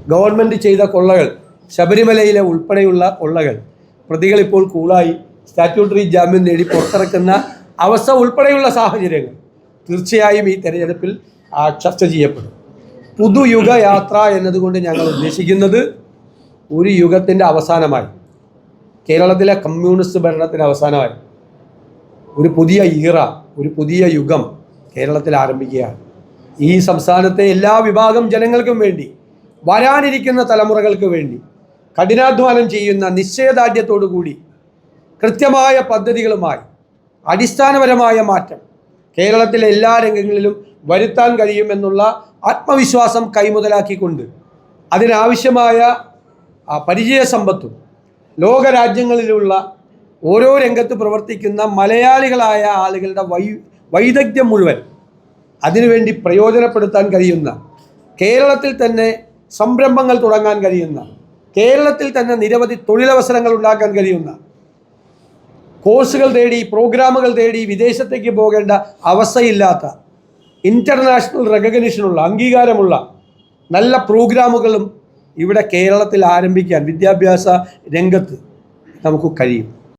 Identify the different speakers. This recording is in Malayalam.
Speaker 1: ഗവൺമെൻറ് ചെയ്ത കൊള്ളകൾ, ശബരിമലയിലെ ഉൾപ്പെടെയുള്ള കൊള്ളകൾ, പ്രതികളിപ്പോൾ കൂളായി സ്റ്റാറ്റ്യൂട്ടറി ജാമ്യം നേടി പുറത്തിറക്കുന്ന അവസ്ഥ ഉൾപ്പെടെയുള്ള സാഹചര്യങ്ങൾ തീർച്ചയായും ഈ തെരഞ്ഞെടുപ്പിൽ ചർച്ച ചെയ്യപ്പെടും. പുതുയുഗ യാത്ര എന്നതുകൊണ്ട് ഞങ്ങൾ ഉദ്ദേശിക്കുന്നത് ഒരു യുഗത്തിൻ്റെ അവസാനമായി, കേരളത്തിലെ കമ്മ്യൂണിസ്റ്റ് ഭരണത്തിൻ്റെ അവസാനമായി ഒരു പുതിയ ഈറ, ഒരു പുതിയ യുഗം കേരളത്തിൽ ആരംഭിക്കുകയാണ്. ഈ സംസ്ഥാനത്തെ എല്ലാ വിഭാഗം ജനങ്ങൾക്കും വേണ്ടി, വരാനിരിക്കുന്ന തലമുറകൾക്ക് വേണ്ടി കഠിനാധ്വാനം ചെയ്യുന്ന നിശ്ചയദാർഢ്യത്തോടു കൂടി കൃത്യമായ പദ്ധതികളുമായി അടിസ്ഥാനപരമായ മാറ്റം കേരളത്തിലെ എല്ലാ രംഗങ്ങളിലും വരുത്താൻ കഴിയുമെന്നുള്ള ആത്മവിശ്വാസം കൈമുതലാക്കിക്കൊണ്ട് അതിനാവശ്യമായ പരിചയസമ്പത്തും ലോകരാജ്യങ്ങളിലുള്ള ഓരോ രംഗത്ത് പ്രവർത്തിക്കുന്ന മലയാളികളായ ആളുകളുടെ വൈദഗ്ധ്യം മുഴുവൻ അതിനുവേണ്ടി പ്രയോജനപ്പെടുത്താൻ കഴിയുന്ന, കേരളത്തിൽ തന്നെ സംരംഭങ്ങൾ തുടങ്ങാൻ കഴിയുന്ന, കേരളത്തിൽ തന്നെ നിരവധി തൊഴിലവസരങ്ങൾ ഉണ്ടാക്കാൻ കഴിയുന്ന, കോഴ്സുകൾ തേടി പ്രോഗ്രാമുകൾ തേടി വിദേശത്തേക്ക് പോകേണ്ട അവസ്ഥയില്ലാത്ത, ഇൻ്റർനാഷണൽ റെക്കഗ്നിഷനുള്ള അംഗീകാരമുള്ള നല്ല പ്രോഗ്രാമുകളും ഇവിടെ കേരളത്തിൽ ആരംഭിക്കാൻ വിദ്യാഭ്യാസ രംഗത്ത് നമുക്ക് കഴിയും.